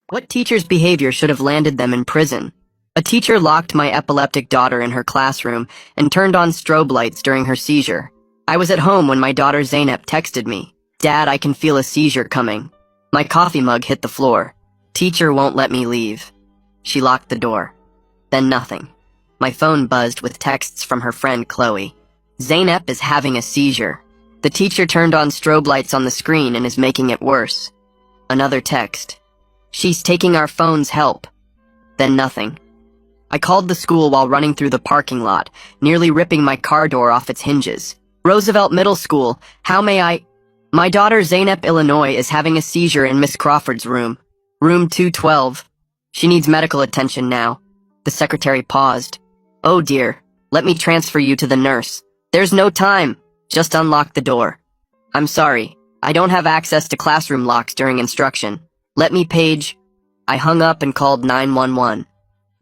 What teacher's behavior should have landed them in prison? A teacher locked my epileptic daughter in her classroom and turned on strobe lights during her seizure. I was at home when my daughter Zainab texted me, "Dad, I can feel a seizure coming." My coffee mug hit the floor. Teacher won't let me leave. She locked the door. Then nothing. My phone buzzed with texts from her friend Chloe. Zainab is having a seizure. The teacher turned on strobe lights on the screen and is making it worse. Another text. She's taking our phones, help. Then nothing. I called the school while running through the parking lot, nearly ripping my car door off its hinges. Roosevelt Middle School, how may I? My daughter Zainab, Illinois, is having a seizure in Miss Crawford's room. Room 212. She needs medical attention now. The secretary paused. Oh dear, let me transfer you to the nurse. There's no time. Just unlock the door. I'm sorry, I don't have access to classroom locks during instruction. Let me page. I hung up and called 911.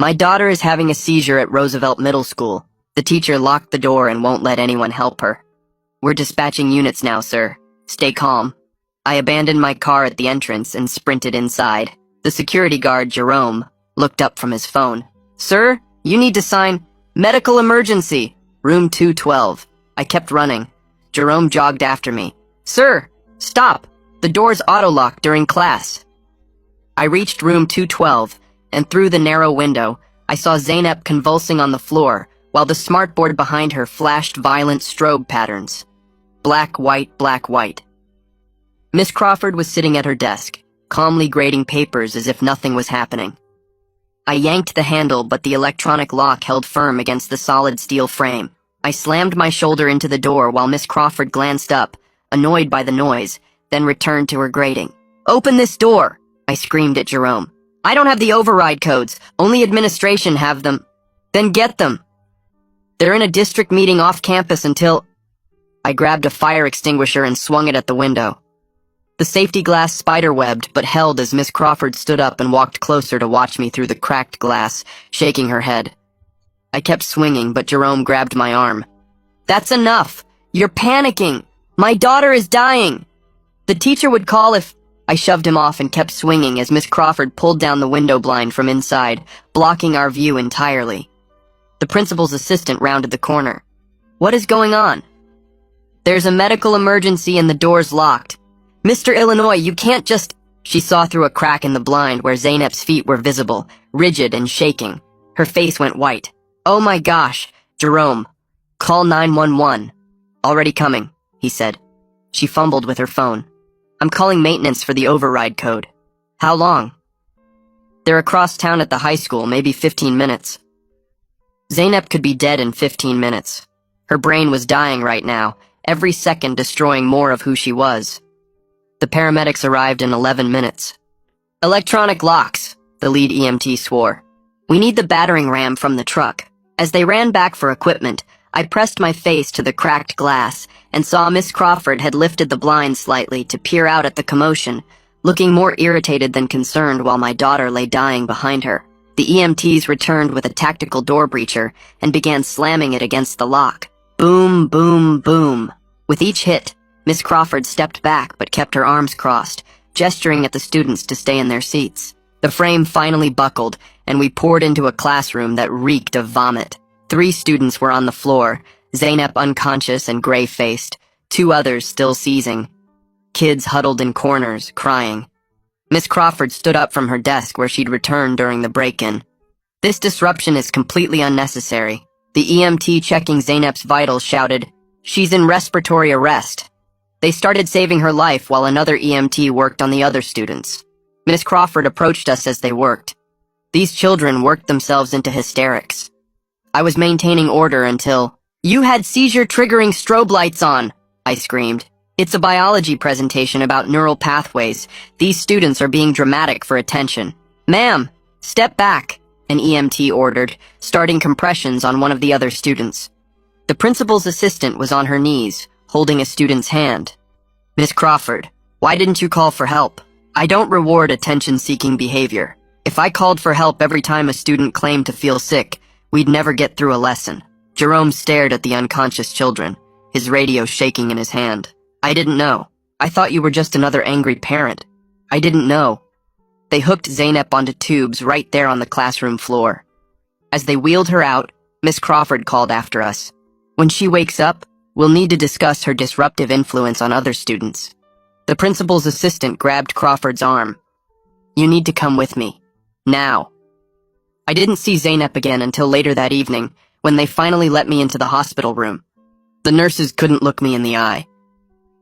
My daughter is having a seizure at Roosevelt Middle School. The teacher locked the door and won't let anyone help her. We're dispatching units now, sir. Stay calm. I abandoned my car at the entrance and sprinted inside. The security guard, Jerome, looked up from his phone. Sir, you need to sign medical emergency. Room 212. I kept running. Jerome jogged after me. Sir, stop. The door's auto-locked during class. I reached room 212, and through the narrow window, I saw Zainab convulsing on the floor, while the smartboard behind her flashed violent strobe patterns. Black, white, black, white. Miss Crawford was sitting at her desk, calmly grading papers as if nothing was happening. I yanked the handle, but the electronic lock held firm against the solid steel frame. I slammed my shoulder into the door while Miss Crawford glanced up, annoyed by the noise, then returned to her grading. Open this door! I screamed at Jerome. I don't have the override codes. Only administration have them. Then get them. They're in a district meeting off campus until... I grabbed a fire extinguisher and swung it at the window. The safety glass spiderwebbed, but held as Miss Crawford stood up and walked closer to watch me through the cracked glass, shaking her head. I kept swinging, but Jerome grabbed my arm. That's enough! You're panicking! My daughter is dying! The teacher would call if... I shoved him off and kept swinging as Miss Crawford pulled down the window blind from inside, blocking our view entirely. The principal's assistant rounded the corner. What is going on? There's a medical emergency and the door's locked. Mr. Illinois, you can't just... She saw through a crack in the blind where Zainab's feet were visible, rigid and shaking. Her face went white. Oh my gosh, Jerome. Call 911. Already coming, he said. She fumbled with her phone. I'm calling maintenance for the override code. How long? They're across town at the high school, maybe 15 minutes. Zainab could be dead in 15 minutes. Her brain was dying right now, every second destroying more of who she was. The paramedics arrived in 11 minutes. Electronic locks, the lead EMT swore. We need the battering ram from the truck. As they ran back for equipment, I pressed my face to the cracked glass and saw Miss Crawford had lifted the blind slightly to peer out at the commotion, looking more irritated than concerned while my daughter lay dying behind her. The EMTs returned with a tactical door breacher and began slamming it against the lock. Boom, boom, boom. With each hit, Miss Crawford stepped back but kept her arms crossed, gesturing at the students to stay in their seats. The frame finally buckled, and we poured into a classroom that reeked of vomit. 3 students were on the floor, Zainab unconscious and gray-faced, 2 others still seizing. Kids huddled in corners, crying. Miss Crawford stood up from her desk where she'd returned during the break-in. This disruption is completely unnecessary. The EMT checking Zainab's vitals shouted, "She's in respiratory arrest." They started saving her life while another EMT worked on the other students. Miss Crawford approached us as they worked. These children worked themselves into hysterics. I was maintaining order until... You had seizure-triggering strobe lights on, I screamed. It's a biology presentation about neural pathways. These students are being dramatic for attention. Ma'am, step back, an EMT ordered, starting compressions on one of the other students. The principal's assistant was on her knees, holding a student's hand. Miss Crawford, why didn't you call for help? I don't reward attention-seeking behavior. If I called for help every time a student claimed to feel sick, we'd never get through a lesson. Jerome stared at the unconscious children, his radio shaking in his hand. I didn't know. I thought you were just another angry parent. I didn't know. They hooked Zainab onto tubes right there on the classroom floor. As they wheeled her out, Miss Crawford called after us. When she wakes up, we'll need to discuss her disruptive influence on other students. The principal's assistant grabbed Crawford's arm. You need to come with me. Now. I didn't see Zainab again until later that evening, when they finally let me into the hospital room. The nurses couldn't look me in the eye.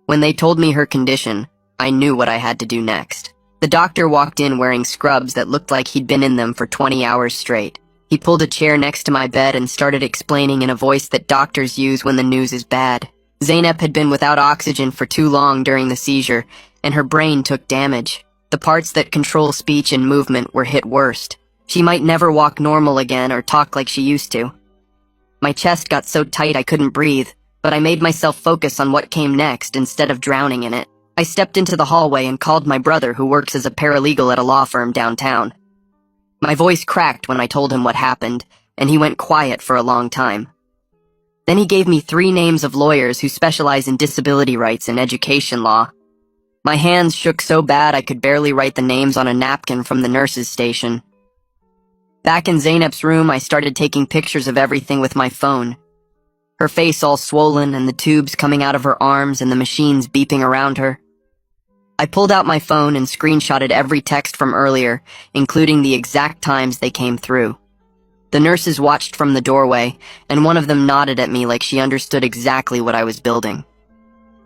When they told me her condition, I knew what I had to do next. The doctor walked in wearing scrubs that looked like he'd been in them for 20 hours straight. He pulled a chair next to my bed and started explaining in a voice that doctors use when the news is bad. Zainab had been without oxygen for too long during the seizure, and her brain took damage. The parts that control speech and movement were hit worst. She might never walk normal again or talk like she used to. My chest got so tight I couldn't breathe, but I made myself focus on what came next instead of drowning in it. I stepped into the hallway and called my brother, who works as a paralegal at a law firm downtown. My voice cracked when I told him what happened, and he went quiet for a long time. Then he gave me 3 names of lawyers who specialize in disability rights and education law. My hands shook so bad I could barely write the names on a napkin from the nurse's station. Back in Zainab's room, I started taking pictures of everything with my phone. Her face all swollen and the tubes coming out of her arms and the machines beeping around her. I pulled out my phone and screenshotted every text from earlier, including the exact times they came through. The nurses watched from the doorway, and one of them nodded at me like she understood exactly what I was building.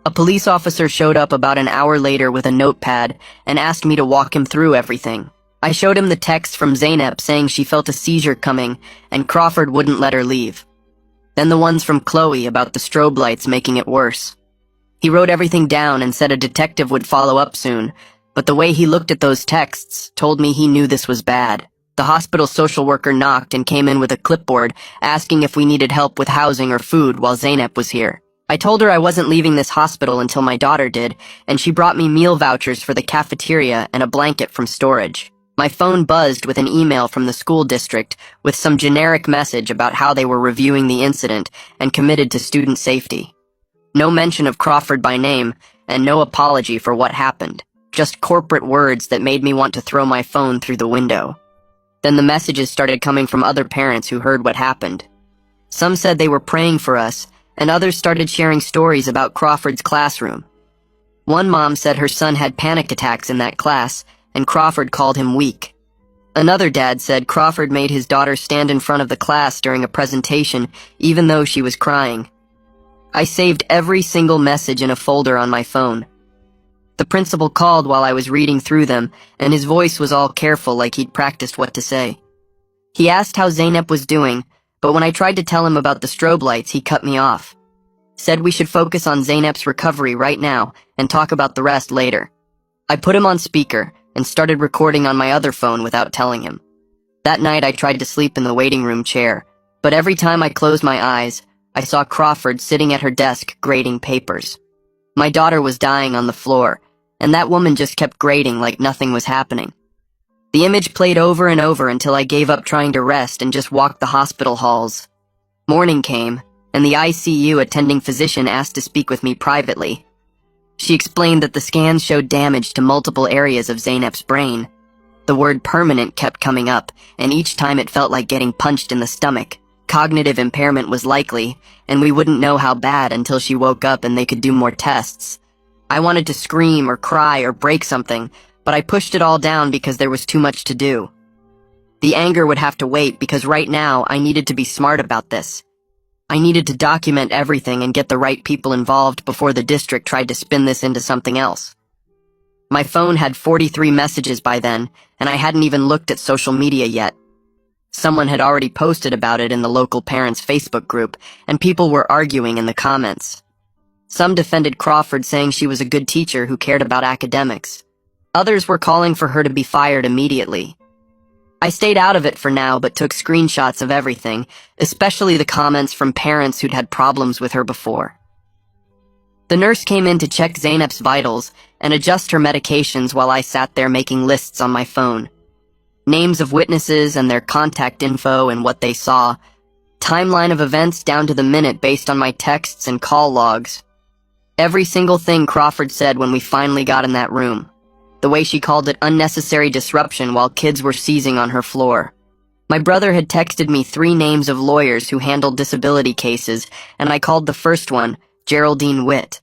A police officer showed up about an hour later with a notepad and asked me to walk him through everything. I showed him the text from Zainab saying she felt a seizure coming and Crawford wouldn't let her leave. Then the ones from Chloe about the strobe lights making it worse. He wrote everything down and said a detective would follow up soon, but the way he looked at those texts told me he knew this was bad. The hospital social worker knocked and came in with a clipboard asking if we needed help with housing or food while Zainab was here. I told her I wasn't leaving this hospital until my daughter did, and she brought me meal vouchers for the cafeteria and a blanket from storage. My phone buzzed with an email from the school district with some generic message about how they were reviewing the incident and committed to student safety. No mention of Crawford by name, and no apology for what happened. Just corporate words that made me want to throw my phone through the window. Then the messages started coming from other parents who heard what happened. Some said they were praying for us, and others started sharing stories about Crawford's classroom. One mom said her son had panic attacks in that class, and Crawford called him weak. Another dad said Crawford made his daughter stand in front of the class during a presentation, even though she was crying. I saved every single message in a folder on my phone. The principal called while I was reading through them, and his voice was all careful like he'd practiced what to say. He asked how Zainab was doing, but when I tried to tell him about the strobe lights, he cut me off. Said we should focus on Zainab's recovery right now and talk about the rest later. I put him on speaker and started recording on my other phone without telling him. That night I tried to sleep in the waiting room chair, but every time I closed my eyes, I saw Crawford sitting at her desk grading papers. My daughter was dying on the floor, and that woman just kept grading like nothing was happening. The image played over and over until I gave up trying to rest and just walked the hospital halls. Morning came, and the ICU attending physician asked to speak with me privately. She explained that the scans showed damage to multiple areas of Zainab's brain. The word permanent kept coming up, and each time it felt like getting punched in the stomach. Cognitive impairment was likely, and we wouldn't know how bad until she woke up and they could do more tests. I wanted to scream or cry or break something, but I pushed it all down because there was too much to do. The anger would have to wait because right now I needed to be smart about this. I needed to document everything and get the right people involved before the district tried to spin this into something else. My phone had 43 messages by then, and I hadn't even looked at social media yet. Someone had already posted about it in the local parents' Facebook group, and people were arguing in the comments. Some defended Crawford, saying she was a good teacher who cared about academics. Others were calling for her to be fired immediately. I stayed out of it for now, but took screenshots of everything, especially the comments from parents who'd had problems with her before. The nurse came in to check Zainab's vitals and adjust her medications while I sat there making lists on my phone. Names of witnesses and their contact info and what they saw. Timeline of events down to the minute based on my texts and call logs. Every single thing Crawford said when we finally got in that room. the way she called it unnecessary disruption while kids were seizing on her floor. My brother had texted me 3 names of lawyers who handled disability cases, and I called the first one, Geraldine Witt.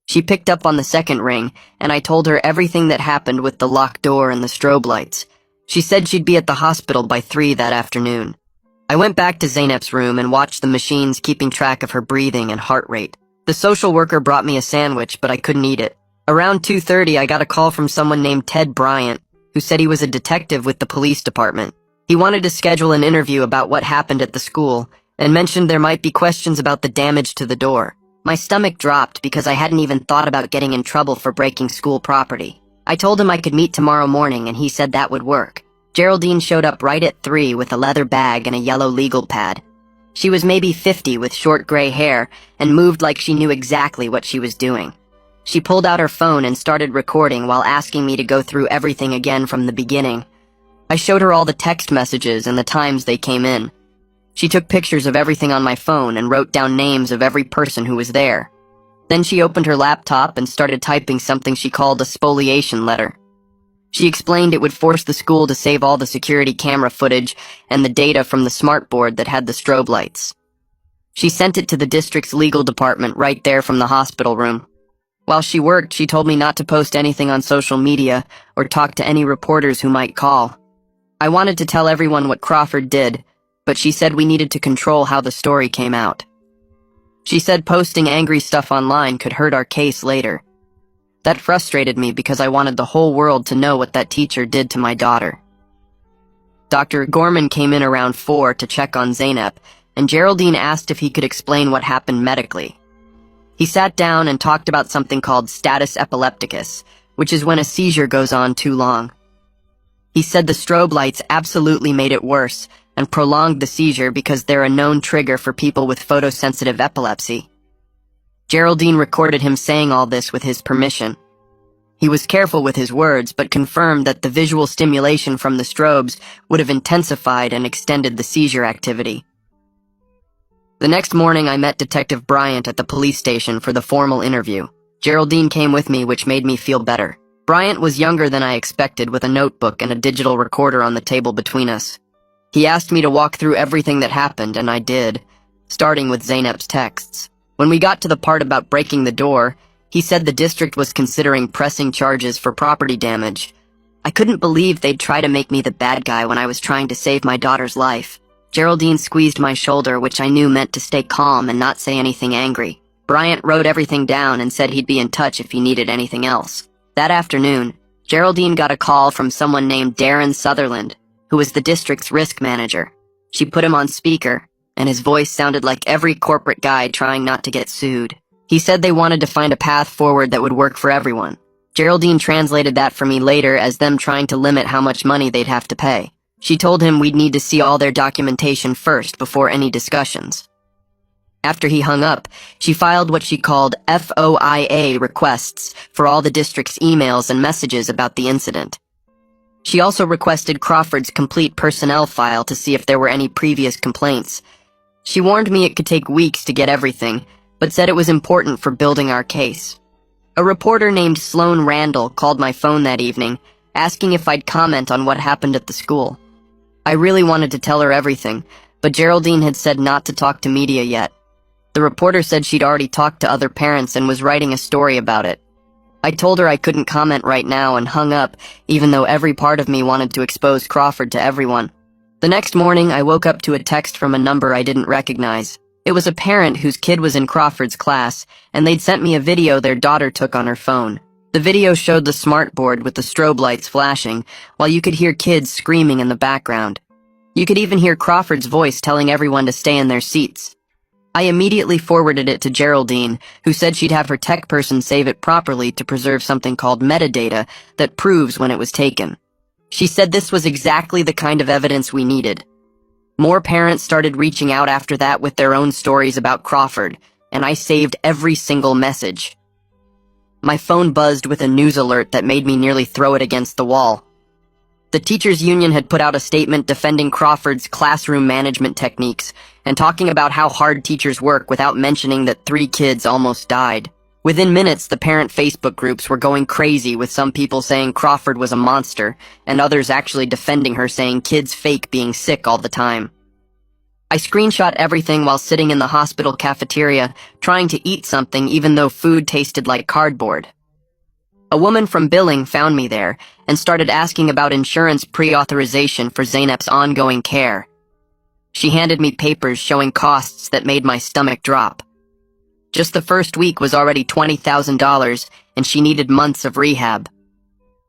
She picked up on the second ring, and I told her everything that happened with the locked door and the strobe lights. She said she'd be at the hospital by 3 that afternoon. I went back to Zeynep's room and watched the machines keeping track of her breathing and heart rate. The social worker brought me a sandwich, but I couldn't eat it. Around 2:30, I got a call from someone named Ted Bryant, who said he was a detective with the police department. He wanted to schedule an interview about what happened at the school, and mentioned there might be questions about the damage to the door. My stomach dropped because I hadn't even thought about getting in trouble for breaking school property. I told him I could meet tomorrow morning, and he said that would work. Geraldine showed up right at 3 with a leather bag and a yellow legal pad. She was maybe 50 with short gray hair and moved like she knew exactly what she was doing. She pulled out her phone and started recording while asking me to go through everything again from the beginning. I showed her all the text messages and the times they came in. She took pictures of everything on my phone and wrote down names of every person who was there. Then she opened her laptop and started typing something she called a spoliation letter. She explained it would force the school to save all the security camera footage and the data from the smartboard that had the strobe lights. She sent it to the district's legal department right there from the hospital room. While she worked, she told me not to post anything on social media or talk to any reporters who might call. I wanted to tell everyone what Crawford did, but she said we needed to control how the story came out. She said posting angry stuff online could hurt our case later. That frustrated me because I wanted the whole world to know what that teacher did to my daughter. Dr. Gorman came in around 4 to check on Zeynep, and Geraldine asked if he could explain what happened medically. He sat down and talked about something called status epilepticus, which is when a seizure goes on too long. He said the strobe lights absolutely made it worse and prolonged the seizure because they're a known trigger for people with photosensitive epilepsy. Geraldine recorded him saying all this with his permission. He was careful with his words, but confirmed that the visual stimulation from the strobes would have intensified and extended the seizure activity. The next morning, I met Detective Bryant at the police station for the formal interview. Geraldine came with me, which made me feel better. Bryant was younger than I expected, with a notebook and a digital recorder on the table between us. He asked me to walk through everything that happened, and I did, starting with Zeynep's texts. When we got to the part about breaking the door, he said the district was considering pressing charges for property damage. I couldn't believe they'd try to make me the bad guy when I was trying to save my daughter's life. Geraldine squeezed my shoulder, which I knew meant to stay calm and not say anything angry. Bryant wrote everything down and said he'd be in touch if he needed anything else. That afternoon, Geraldine got a call from someone named Darren Sutherland, who was the district's risk manager. She put him on speaker, and his voice sounded like every corporate guy trying not to get sued. He said they wanted to find a path forward that would work for everyone. Geraldine translated that for me later as them trying to limit how much money they'd have to pay. She told him we'd need to see all their documentation first before any discussions. After he hung up, she filed what she called FOIA requests for all the district's emails and messages about the incident. She also requested Crawford's complete personnel file to see if there were any previous complaints. She warned me it could take weeks to get everything, but said it was important for building our case. A reporter named Sloan Randall called my phone that evening, asking if I'd comment on what happened at the school. I really wanted to tell her everything, but Geraldine had said not to talk to media yet. The reporter said she'd already talked to other parents and was writing a story about it. I told her I couldn't comment right now and hung up, even though every part of me wanted to expose Crawford to everyone. The next morning, I woke up to a text from a number I didn't recognize. It was a parent whose kid was in Crawford's class, and they'd sent me a video their daughter took on her phone. The video showed the smartboard with the strobe lights flashing, while you could hear kids screaming in the background. You could even hear Crawford's voice telling everyone to stay in their seats. I immediately forwarded it to Geraldine, who said she'd have her tech person save it properly to preserve something called metadata that proves when it was taken. She said this was exactly the kind of evidence we needed. More parents started reaching out after that with their own stories about Crawford, and I saved every single message. My phone buzzed with a news alert that made me nearly throw it against the wall. The teachers' union had put out a statement defending Crawford's classroom management techniques and talking about how hard teachers work without mentioning that 3 kids almost died. Within minutes, the parent Facebook groups were going crazy, with some people saying Crawford was a monster, and others actually defending her, saying kids fake being sick all the time. I screenshot everything while sitting in the hospital cafeteria, trying to eat something even though food tasted like cardboard. A woman from billing found me there and started asking about insurance pre-authorization for Zeynep's ongoing care. She handed me papers showing costs that made my stomach drop. Just the first week was already $20,000, and she needed months of rehab.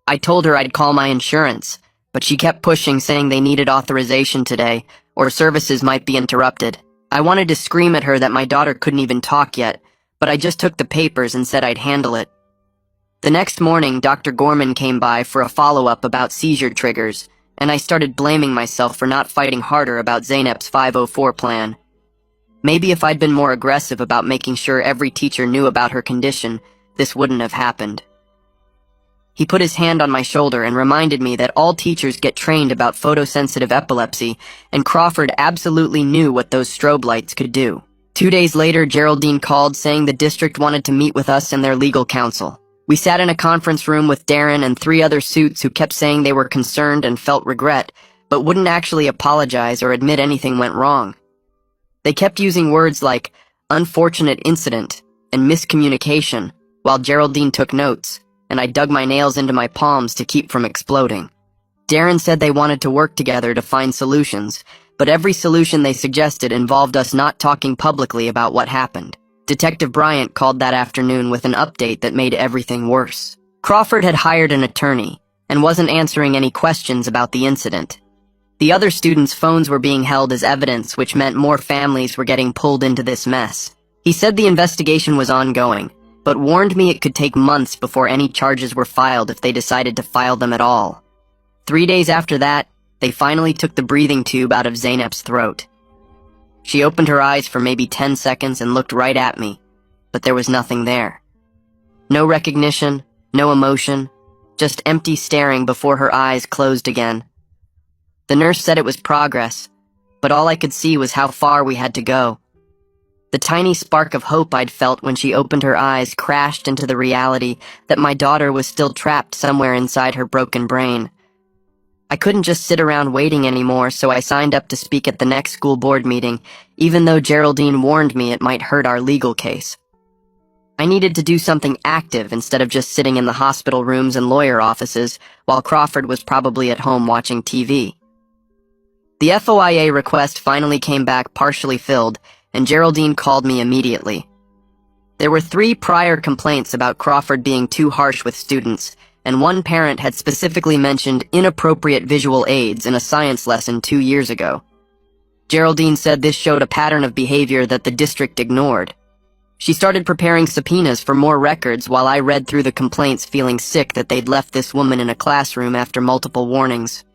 I told her I'd call my insurance, but she kept pushing, saying they needed authorization today, or services might be interrupted. I wanted to scream at her that my daughter couldn't even talk yet, but I just took the papers and said I'd handle it. The next morning, Dr. Gorman came by for a follow-up about seizure triggers, and I started blaming myself for not fighting harder about Zeynep's 504 plan. Maybe if I'd been more aggressive about making sure every teacher knew about her condition, this wouldn't have happened. He put his hand on my shoulder and reminded me that all teachers get trained about photosensitive epilepsy, and Crawford absolutely knew what those strobe lights could do. 2 days later, Geraldine called saying the district wanted to meet with us and their legal counsel. We sat in a conference room with Darren and 3 other suits who kept saying they were concerned and felt regret, but wouldn't actually apologize or admit anything went wrong. They kept using words like unfortunate incident and miscommunication, while Geraldine took notes, and I dug my nails into my palms to keep from exploding. Darren said they wanted to work together to find solutions, but every solution they suggested involved us not talking publicly about what happened. Detective Bryant called that afternoon with an update that made everything worse. Crawford had hired an attorney and wasn't answering any questions about the incident. The other students' phones were being held as evidence, which meant more families were getting pulled into this mess. He said the investigation was ongoing, but warned me it could take months before any charges were filed if they decided to file them at all. 3 days after that, they finally took the breathing tube out of Zeynep's throat. She opened her eyes for maybe 10 seconds and looked right at me, but there was nothing there. No recognition, no emotion, just empty staring before her eyes closed again. The nurse said it was progress, but all I could see was how far we had to go. The tiny spark of hope I'd felt when she opened her eyes crashed into the reality that my daughter was still trapped somewhere inside her broken brain. I couldn't just sit around waiting anymore, so I signed up to speak at the next school board meeting, even though Geraldine warned me it might hurt our legal case. I needed to do something active instead of just sitting in the hospital rooms and lawyer offices while Crawford was probably at home watching TV. The FOIA request finally came back partially filled, and Geraldine called me immediately. There were 3 prior complaints about Crawford being too harsh with students, and one parent had specifically mentioned inappropriate visual aids in a science lesson 2 years ago. Geraldine said this showed a pattern of behavior that the district ignored. She started preparing subpoenas for more records while I read through the complaints, feeling sick that they'd left this woman in a classroom after multiple warnings.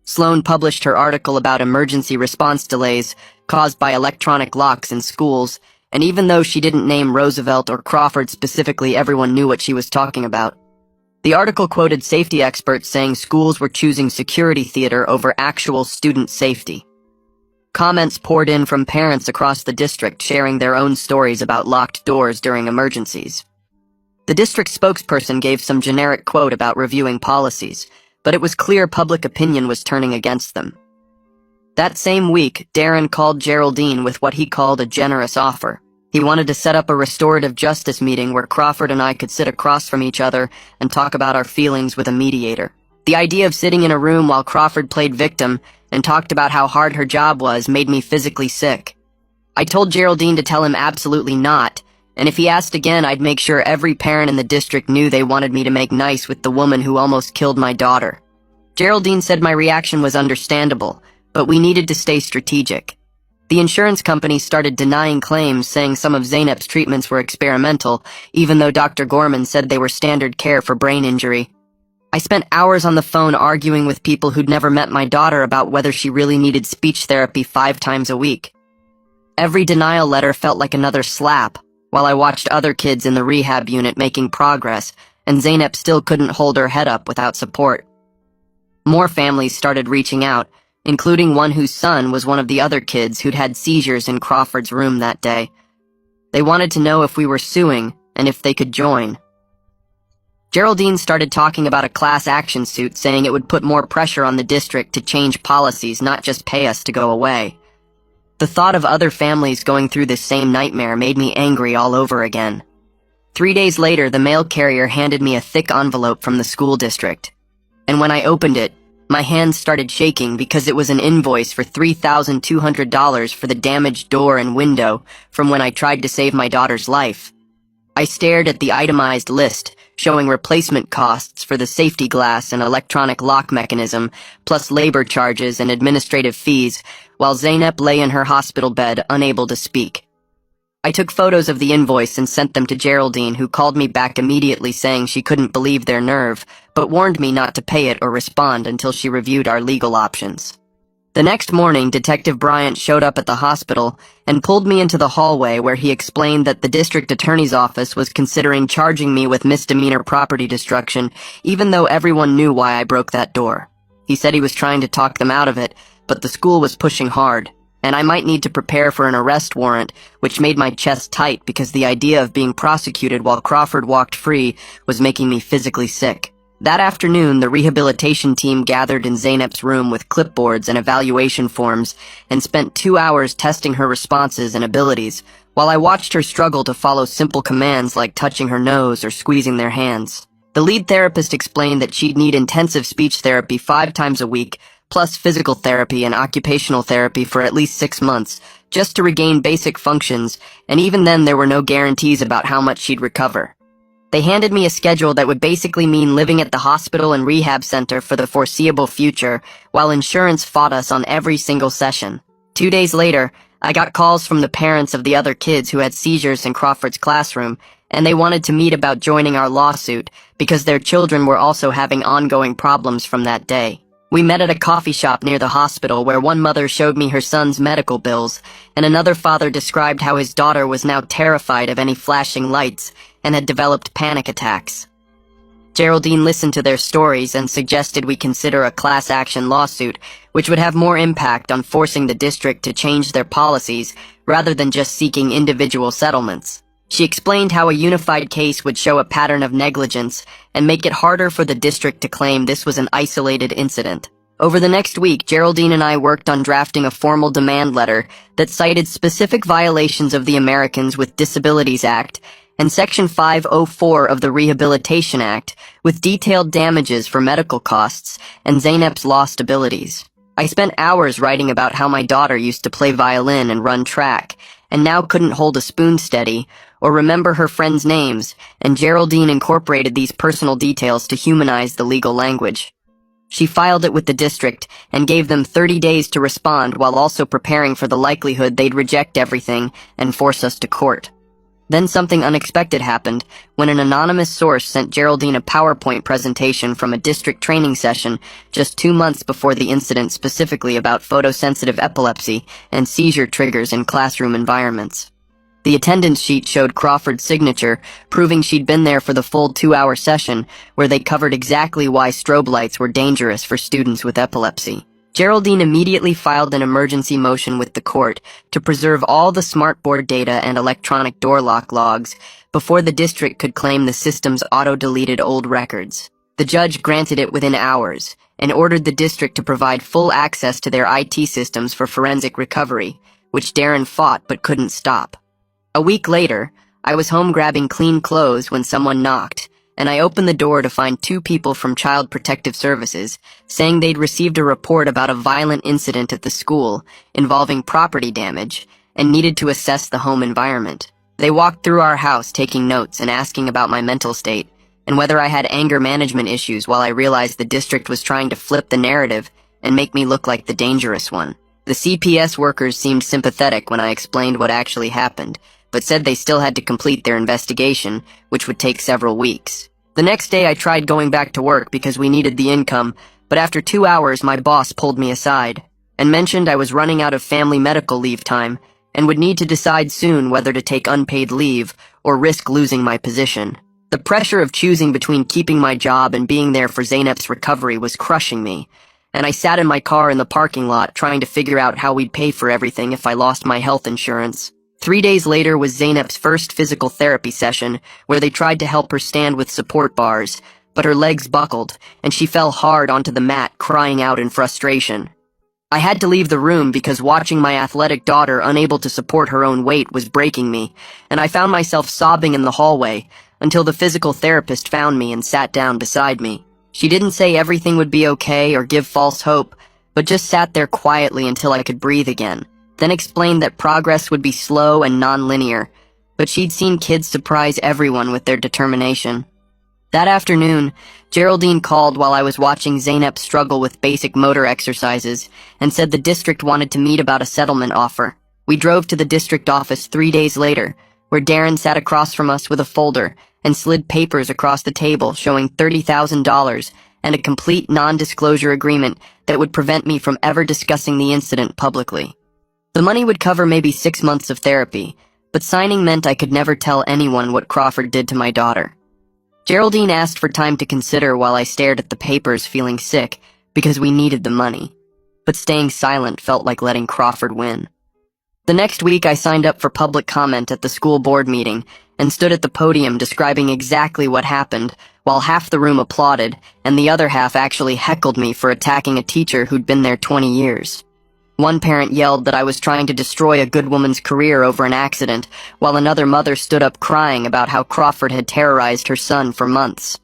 Sloan published her article about emergency response delays caused by electronic locks in schools, and even though she didn't name Roosevelt or Crawford specifically, everyone knew what she was talking about. The article quoted safety experts saying schools were choosing security theater over actual student safety. Comments poured in from parents across the district sharing their own stories about locked doors during emergencies. The district spokesperson gave some generic quote about reviewing policies, but it was clear public opinion was turning against them. That same week, Darren called Geraldine with what he called a generous offer. He wanted to set up a restorative justice meeting where Crawford and I could sit across from each other and talk about our feelings with a mediator. The idea of sitting in a room while Crawford played victim and talked about how hard her job was made me physically sick. I told Geraldine to tell him absolutely not, and if he asked again, I'd make sure every parent in the district knew they wanted me to make nice with the woman who almost killed my daughter. Geraldine said my reaction was understandable, but we needed to stay strategic. The insurance company started denying claims, saying some of Zeynep's treatments were experimental, even though Dr. Gorman said they were standard care for brain injury. I spent hours on the phone arguing with people who'd never met my daughter about whether she really needed speech therapy 5 times a week. Every denial letter felt like another slap, while I watched other kids in the rehab unit making progress, and Zeynep still couldn't hold her head up without support. More families started reaching out, including one whose son was one of the other kids who'd had seizures in Crawford's room that day. They wanted to know if we were suing, and if they could join. Geraldine started talking about a class action suit, saying it would put more pressure on the district to change policies, not just pay us to go away. The thought of other families going through this same nightmare made me angry all over again. 3 days later, the mail carrier handed me a thick envelope from the school district. And when I opened it, my hands started shaking because it was an invoice for $3,200 for the damaged door and window from when I tried to save my daughter's life. I stared at the itemized list, showing replacement costs for the safety glass and electronic lock mechanism, plus labor charges and administrative fees, while Zeynep lay in her hospital bed, unable to speak. I took photos of the invoice and sent them to Geraldine, who called me back immediately saying she couldn't believe their nerve, but warned me not to pay it or respond until she reviewed our legal options. The next morning, Detective Bryant showed up at the hospital and pulled me into the hallway, where he explained that the district attorney's office was considering charging me with misdemeanor property destruction, even though everyone knew why I broke that door. He said he was trying to talk them out of it, but the school was pushing hard, and I might need to prepare for an arrest warrant, which made my chest tight because the idea of being prosecuted while Crawford walked free was making me physically sick. That afternoon, the rehabilitation team gathered in Zeynep's room with clipboards and evaluation forms and spent 2 hours testing her responses and abilities, while I watched her struggle to follow simple commands like touching her nose or squeezing their hands. The lead therapist explained that she'd need intensive speech therapy 5 times a week, plus physical therapy and occupational therapy for at least 6 months, just to regain basic functions, and even then there were no guarantees about how much she'd recover. They handed me a schedule that would basically mean living at the hospital and rehab center for the foreseeable future, while insurance fought us on every single session. 2 days later, I got calls from the parents of the other kids who had seizures in Crawford's classroom, and they wanted to meet about joining our lawsuit because their children were also having ongoing problems from that day. We met at a coffee shop near the hospital, where one mother showed me her son's medical bills, and another father described how his daughter was now terrified of any flashing lights and had developed panic attacks. Geraldine listened to their stories and suggested we consider a class action lawsuit, which would have more impact on forcing the district to change their policies rather than just seeking individual settlements. She explained how a unified case would show a pattern of negligence and make it harder for the district to claim this was an isolated incident. Over the next week, Geraldine and I worked on drafting a formal demand letter that cited specific violations of the Americans with Disabilities Act and Section 504 of the Rehabilitation Act, with detailed damages for medical costs and Zeynep's lost abilities. I spent hours writing about how my daughter used to play violin and run track, and now couldn't hold a spoon steady or remember her friends' names, and Geraldine incorporated these personal details to humanize the legal language. She filed it with the district and gave them 30 days to respond, while also preparing for the likelihood they'd reject everything and force us to court. Then something unexpected happened when an anonymous source sent Geraldine a PowerPoint presentation from a district training session just 2 months before the incident, specifically about photosensitive epilepsy and seizure triggers in classroom environments. The attendance sheet showed Crawford's signature, proving she'd been there for the full 2-hour session, where they covered exactly why strobe lights were dangerous for students with epilepsy. Geraldine immediately filed an emergency motion with the court to preserve all the smartboard data and electronic door lock logs before the district could claim the system's auto-deleted old records. The judge granted it within hours and ordered the district to provide full access to their IT systems for forensic recovery, which Darren fought but couldn't stop. A week later, I was home grabbing clean clothes when someone knocked, and I opened the door to find 2 people from Child Protective Services saying they'd received a report about a violent incident at the school involving property damage and needed to assess the home environment. They walked through our house taking notes and asking about my mental state and whether I had anger management issues, while I realized the district was trying to flip the narrative and make me look like the dangerous one. The CPS workers seemed sympathetic when I explained what actually happened, but said they still had to complete their investigation, which would take several weeks. The next day I tried going back to work because we needed the income, but after 2 hours my boss pulled me aside and mentioned I was running out of family medical leave time and would need to decide soon whether to take unpaid leave or risk losing my position. The pressure of choosing between keeping my job and being there for Zeynep's recovery was crushing me, and I sat in my car in the parking lot trying to figure out how we'd pay for everything if I lost my health insurance. 3 days later was Zainab's first physical therapy session, where they tried to help her stand with support bars, but her legs buckled, and she fell hard onto the mat, crying out in frustration. I had to leave the room because watching my athletic daughter unable to support her own weight was breaking me, and I found myself sobbing in the hallway until the physical therapist found me and sat down beside me. She didn't say everything would be okay or give false hope, but just sat there quietly until I could breathe again, then explained that progress would be slow and non-linear, but she'd seen kids surprise everyone with their determination. That afternoon, Geraldine called while I was watching Zainab struggle with basic motor exercises and said the district wanted to meet about a settlement offer. We drove to the district office 3 days later, where Darren sat across from us with a folder and slid papers across the table showing $30,000 and a complete non-disclosure agreement that would prevent me from ever discussing the incident publicly. The money would cover maybe 6 months of therapy, but signing meant I could never tell anyone what Crawford did to my daughter. Geraldine asked for time to consider while I stared at the papers feeling sick because we needed the money, but staying silent felt like letting Crawford win. The next week I signed up for public comment at the school board meeting and stood at the podium describing exactly what happened, while half the room applauded and the other half actually heckled me for attacking a teacher who'd been there 20 years. One parent yelled that I was trying to destroy a good woman's career over an accident, while another mother stood up crying about how Crawford had terrorized her son for months.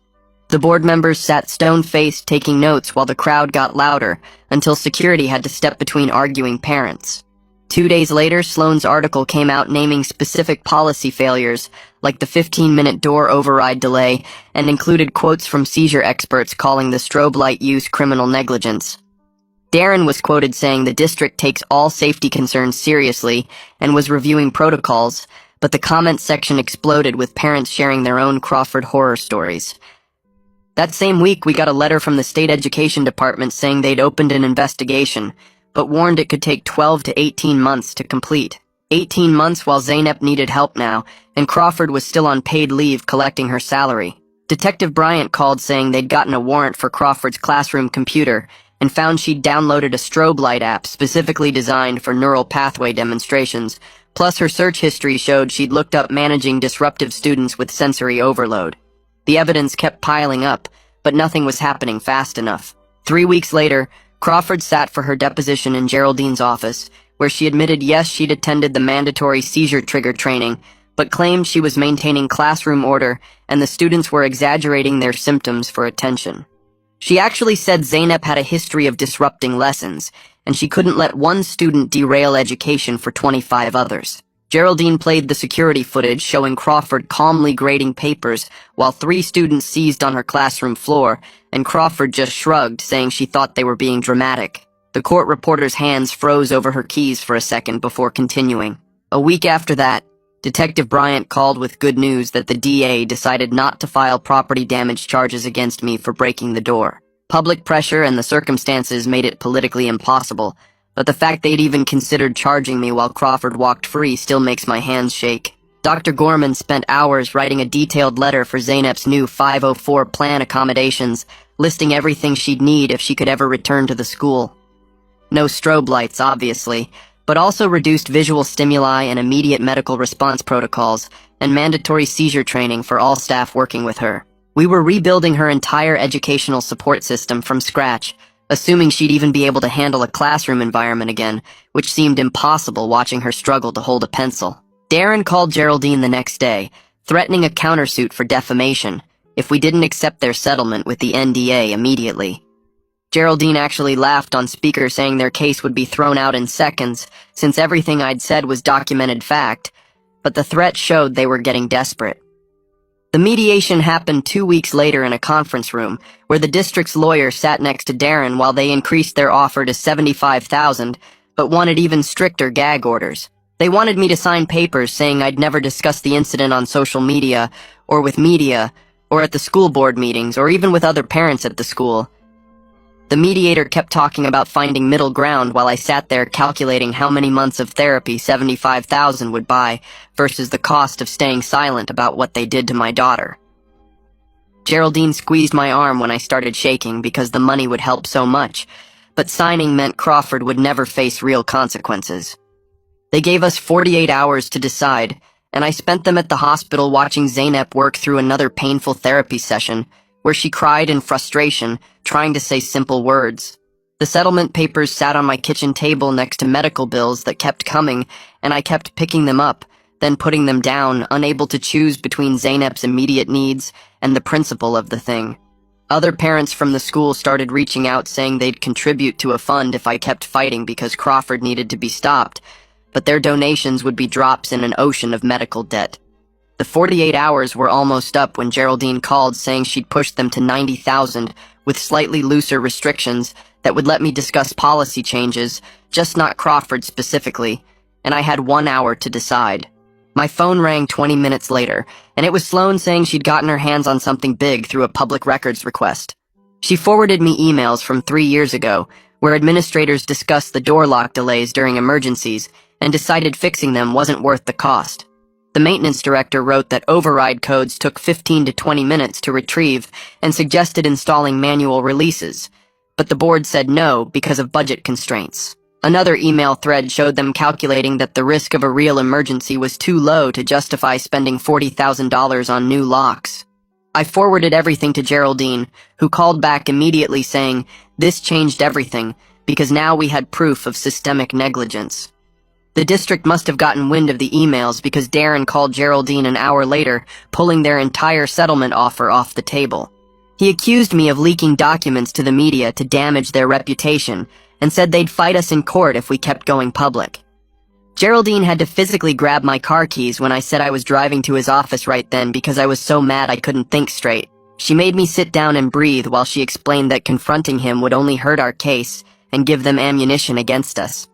The board members sat stone-faced taking notes while the crowd got louder until security had to step between arguing parents. 2 days later, Sloan's article came out naming specific policy failures, like the 15-minute door override delay, and included quotes from seizure experts calling the strobe light use criminal negligence. Darren was quoted saying the district takes all safety concerns seriously and was reviewing protocols, but the comments section exploded with parents sharing their own Crawford horror stories. That same week, we got a letter from the state education department saying they'd opened an investigation, but warned it could take 12 to 18 months to complete. 18 months while Zainab needed help now, and Crawford was still on paid leave collecting her salary. Detective Bryant called saying they'd gotten a warrant for Crawford's classroom computer and found she'd downloaded a strobe light app specifically designed for neural pathway demonstrations, plus her search history showed she'd looked up managing disruptive students with sensory overload. The evidence kept piling up, but nothing was happening fast enough. 3 weeks later, Crawford sat for her deposition in Geraldine's office, where she admitted yes, she'd attended the mandatory seizure trigger training, but claimed she was maintaining classroom order and the students were exaggerating their symptoms for attention. She actually said Zainab had a history of disrupting lessons, and she couldn't let one student derail education for 25 others. Geraldine played the security footage showing Crawford calmly grading papers while 3 students seized on her classroom floor, and Crawford just shrugged, saying she thought they were being dramatic. The court reporter's hands froze over her keys for a second before continuing. A week after that, Detective Bryant called with good news that the DA decided not to file property damage charges against me for breaking the door. Public pressure and the circumstances made it politically impossible, but the fact they'd even considered charging me while Crawford walked free still makes my hands shake. Dr. Gorman spent hours writing a detailed letter for Zainab's new 504 plan accommodations, listing everything she'd need if she could ever return to the school. No strobe lights, obviously, but also reduced visual stimuli and immediate medical response protocols, and mandatory seizure training for all staff working with her. We were rebuilding her entire educational support system from scratch, assuming she'd even be able to handle a classroom environment again, which seemed impossible watching her struggle to hold a pencil. Darren called Geraldine the next day, threatening a countersuit for defamation if we didn't accept their settlement with the NDA immediately. Geraldine actually laughed on speaker, saying their case would be thrown out in seconds, since everything I'd said was documented fact, but the threat showed they were getting desperate. The mediation happened 2 weeks later in a conference room, where the district's lawyer sat next to Darren while they increased their offer to $75,000, but wanted even stricter gag orders. They wanted me to sign papers saying I'd never discussed the incident on social media, or with media, or at the school board meetings, or even with other parents at the school. The mediator kept talking about finding middle ground while I sat there calculating how many months of therapy $75,000 would buy versus the cost of staying silent about what they did to my daughter. Geraldine squeezed my arm when I started shaking because the money would help so much, but signing meant Crawford would never face real consequences. They gave us 48 hours to decide, and I spent them at the hospital watching Zeynep work through another painful therapy session, where she cried in frustration, trying to say simple words. The settlement papers sat on my kitchen table next to medical bills that kept coming, and I kept picking them up, then putting them down, unable to choose between Zeynep's immediate needs and the principle of the thing. Other parents from the school started reaching out saying they'd contribute to a fund if I kept fighting because Crawford needed to be stopped, but their donations would be drops in an ocean of medical debt. The 48 hours were almost up when Geraldine called saying she'd pushed them to 90,000 with slightly looser restrictions that would let me discuss policy changes, just not Crawford specifically, and I had 1 hour to decide. My phone rang 20 minutes later, and it was Sloan saying she'd gotten her hands on something big through a public records request. She forwarded me emails from 3 years ago, where administrators discussed the door lock delays during emergencies and decided fixing them wasn't worth the cost. The maintenance director wrote that override codes took 15 to 20 minutes to retrieve and suggested installing manual releases, but the board said no because of budget constraints. Another email thread showed them calculating that the risk of a real emergency was too low to justify spending $40,000 on new locks. I forwarded everything to Geraldine, who called back immediately saying, "This changed everything, because now we had proof of systemic negligence." The district must have gotten wind of the emails because Darren called Geraldine an hour later, pulling their entire settlement offer off the table. He accused me of leaking documents to the media to damage their reputation, and said they'd fight us in court if we kept going public. Geraldine had to physically grab my car keys when I said I was driving to his office right then because I was so mad I couldn't think straight. She made me sit down and breathe while she explained that confronting him would only hurt our case and give them ammunition against us.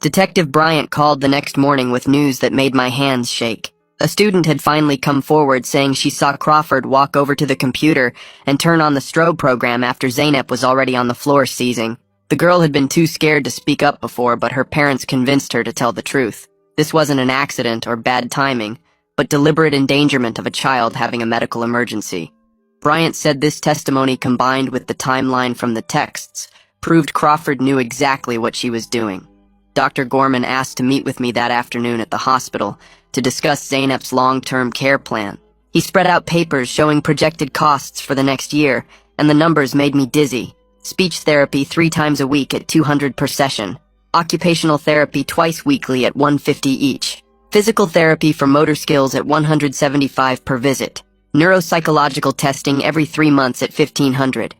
Detective Bryant called the next morning with news that made my hands shake. A student had finally come forward saying she saw Crawford walk over to the computer and turn on the strobe program after Zeynep was already on the floor seizing. The girl had been too scared to speak up before, but her parents convinced her to tell the truth. This wasn't an accident or bad timing, but deliberate endangerment of a child having a medical emergency. Bryant said this testimony, combined with the timeline from the texts, proved Crawford knew exactly what she was doing. Dr. Gorman asked to meet with me that afternoon at the hospital to discuss Zeynep's long-term care plan. He spread out papers showing projected costs for the next year, and the numbers made me dizzy. Speech therapy 3 times a week at $200 per session. Occupational therapy twice weekly at $150 each. Physical therapy for motor skills at $175 per visit. Neuropsychological testing every 3 months at $1,500.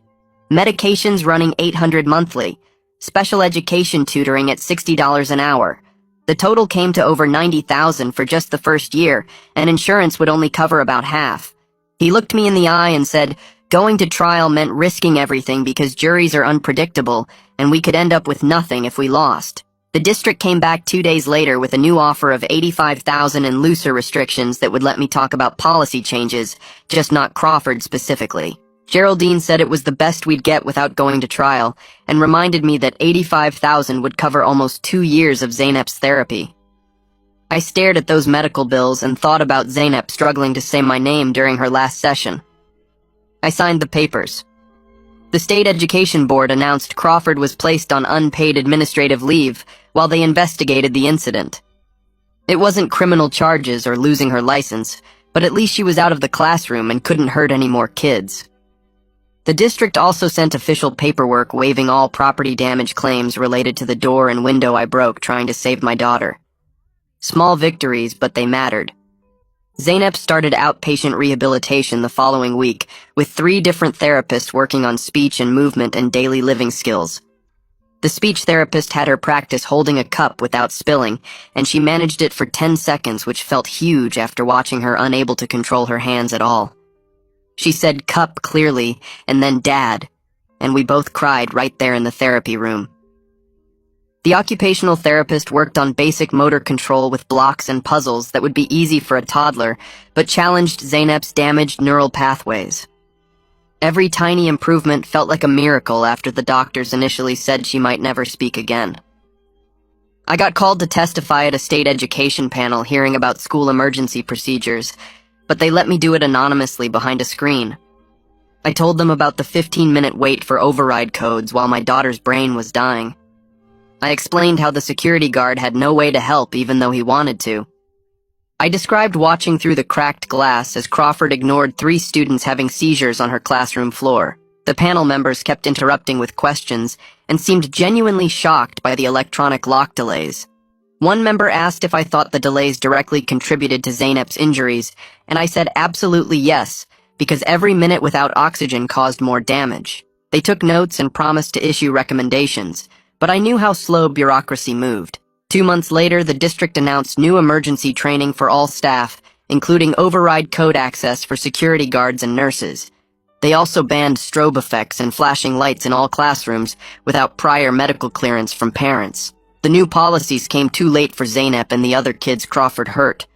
Medications running $800 monthly. Special education tutoring at $60 an hour. The total came to over $90,000 for just the first year, and insurance would only cover about half. He looked me in the eye and said, "Going to trial meant risking everything because juries are unpredictable, and we could end up with nothing if we lost." The district came back 2 days later with a new offer of $85,000 and looser restrictions that would let me talk about policy changes, just not Crawford specifically. Geraldine said it was the best we'd get without going to trial, and reminded me that $85,000 would cover almost 2 years of Zeynep's therapy. I stared at those medical bills and thought about Zeynep struggling to say my name during her last session. I signed the papers. The State Education Board announced Crawford was placed on unpaid administrative leave while they investigated the incident. It wasn't criminal charges or losing her license, but at least she was out of the classroom and couldn't hurt any more kids. The district also sent official paperwork waiving all property damage claims related to the door and window I broke trying to save my daughter. Small victories, but they mattered. Zeynep started outpatient rehabilitation the following week, with 3 different therapists working on speech and movement and daily living skills. The speech therapist had her practice holding a cup without spilling, and she managed it for 10 seconds, which felt huge after watching her unable to control her hands at all. She said "cup" clearly, and then "dad," and we both cried right there in the therapy room. The occupational therapist worked on basic motor control with blocks and puzzles that would be easy for a toddler, but challenged Zeynep's damaged neural pathways. Every tiny improvement felt like a miracle after the doctors initially said she might never speak again. I got called to testify at a state education panel hearing about school emergency procedures, but they let me do it anonymously behind a screen. I told them about the 15-minute wait for override codes while my daughter's brain was dying. I explained how the security guard had no way to help even though he wanted to. I described watching through the cracked glass as Crawford ignored 3 students having seizures on her classroom floor. The panel members kept interrupting with questions and seemed genuinely shocked by the electronic lock delays. One member asked if I thought the delays directly contributed to Zeynep's injuries, and I said absolutely yes, because every minute without oxygen caused more damage. They took notes and promised to issue recommendations, but I knew how slow bureaucracy moved. 2 months later, the district announced new emergency training for all staff, including override code access for security guards and nurses. They also banned strobe effects and flashing lights in all classrooms without prior medical clearance from parents. The new policies came too late for Zeynep and the other kids Crawford hurt,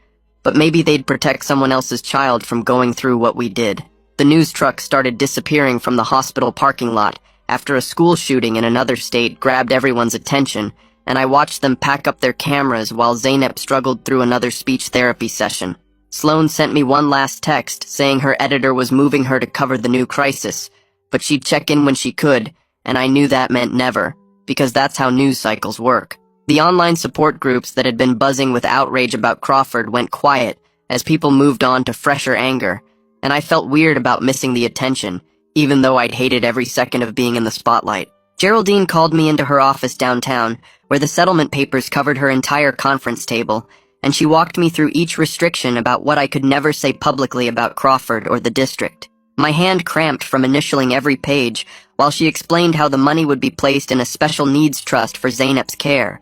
but maybe they'd protect someone else's child from going through what we did. The news truck started disappearing from the hospital parking lot after a school shooting in another state grabbed everyone's attention, and I watched them pack up their cameras while Zeynep struggled through another speech therapy session. Sloan sent me one last text saying her editor was moving her to cover the new crisis, but she'd check in when she could, and I knew that meant never, because that's how news cycles work. The online support groups that had been buzzing with outrage about Crawford went quiet as people moved on to fresher anger, and I felt weird about missing the attention, even though I'd hated every second of being in the spotlight. Geraldine called me into her office downtown, where the settlement papers covered her entire conference table, and she walked me through each restriction about what I could never say publicly about Crawford or the district. My hand cramped from initialing every page, while she explained how the money would be placed in a special needs trust for Zeynep's care,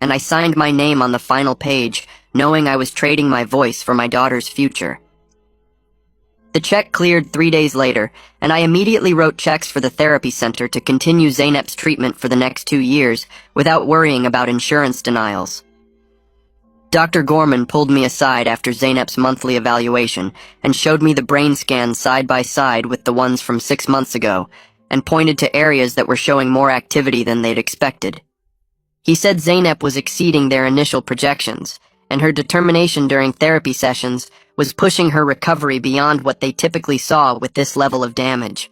and I signed my name on the final page, knowing I was trading my voice for my daughter's future. The check cleared 3 days later, and I immediately wrote checks for the therapy center to continue Zeynep's treatment for the next 2 years without worrying about insurance denials. Dr. Gorman pulled me aside after Zeynep's monthly evaluation and showed me the brain scans side by side with the ones from 6 months ago and pointed to areas that were showing more activity than they'd expected. He said Zeynep was exceeding their initial projections, and her determination during therapy sessions was pushing her recovery beyond what they typically saw with this level of damage.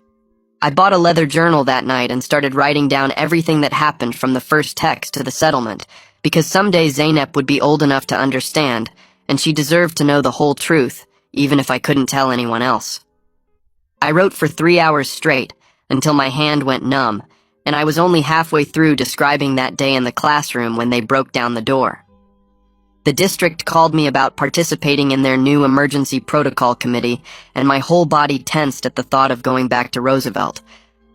I bought a leather journal that night and started writing down everything that happened from the first text to the settlement, because someday Zeynep would be old enough to understand, and she deserved to know the whole truth, even if I couldn't tell anyone else. I wrote for 3 hours straight, until my hand went numb, and I was only halfway through describing that day in the classroom when they broke down the door. The district called me about participating in their new emergency protocol committee, and my whole body tensed at the thought of going back to Roosevelt.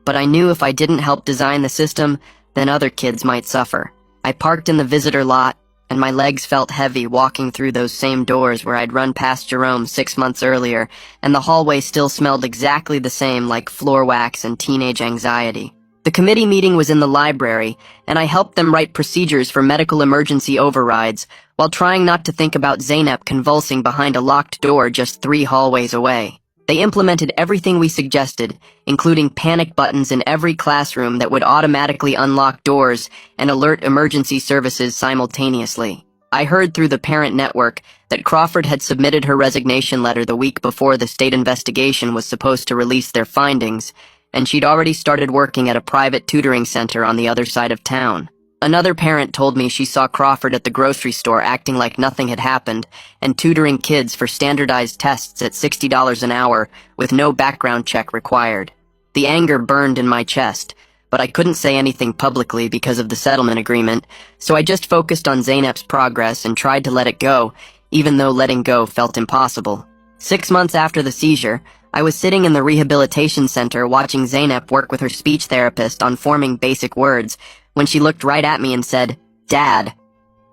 But I knew if I didn't help design the system, then other kids might suffer. I parked in the visitor lot, and my legs felt heavy walking through those same doors where I'd run past Jerome 6 months earlier, and the hallway still smelled exactly the same, like floor wax and teenage anxiety. The committee meeting was in the library, and I helped them write procedures for medical emergency overrides, while trying not to think about Zeynep convulsing behind a locked door just 3 hallways away. They implemented everything we suggested, including panic buttons in every classroom that would automatically unlock doors and alert emergency services simultaneously. I heard through the parent network that Crawford had submitted her resignation letter the week before the state investigation was supposed to release their findings, and she'd already started working at a private tutoring center on the other side of town. Another parent told me she saw Crawford at the grocery store acting like nothing had happened and tutoring kids for standardized tests at $60 an hour with no background check required. The anger burned in my chest, but I couldn't say anything publicly because of the settlement agreement, so I just focused on Zeynep's progress and tried to let it go, even though letting go felt impossible. 6 months after the seizure, I was sitting in the rehabilitation center watching Zeynep work with her speech therapist on forming basic words when she looked right at me and said, "Dad,"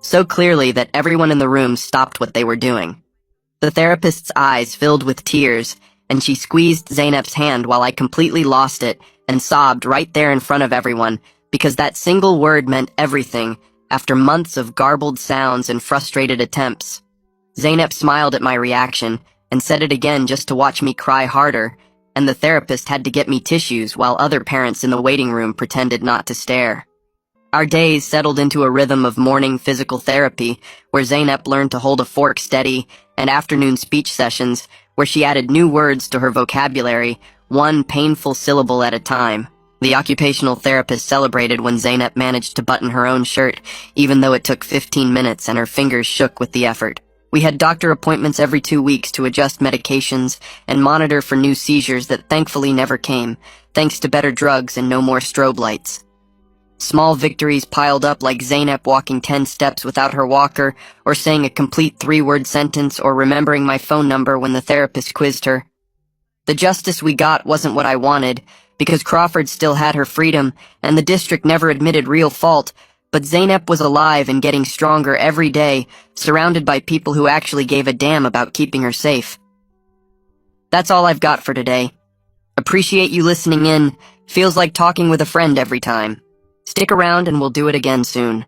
so clearly that everyone in the room stopped what they were doing. The therapist's eyes filled with tears, and she squeezed Zeynep's hand while I completely lost it and sobbed right there in front of everyone because that single word meant everything after months of garbled sounds and frustrated attempts. Zeynep smiled at my reaction and said it again just to watch me cry harder, and the therapist had to get me tissues while other parents in the waiting room pretended not to stare. Our days settled into a rhythm of morning physical therapy, where Zeynep learned to hold a fork steady, and afternoon speech sessions, where she added new words to her vocabulary, one painful syllable at a time. The occupational therapist celebrated when Zeynep managed to button her own shirt, even though it took 15 minutes and her fingers shook with the effort. We had doctor appointments every 2 weeks to adjust medications and monitor for new seizures that thankfully never came, thanks to better drugs and no more strobe lights. Small victories piled up, like Zeynep walking 10 steps without her walker, or saying a complete 3-word sentence, or remembering my phone number when the therapist quizzed her. The justice we got wasn't what I wanted, because Crawford still had her freedom, and the district never admitted real fault, but Zeynep was alive and getting stronger every day, surrounded by people who actually gave a damn about keeping her safe. That's all I've got for today. Appreciate you listening in. Feels like talking with a friend every time. Stick around and we'll do it again soon.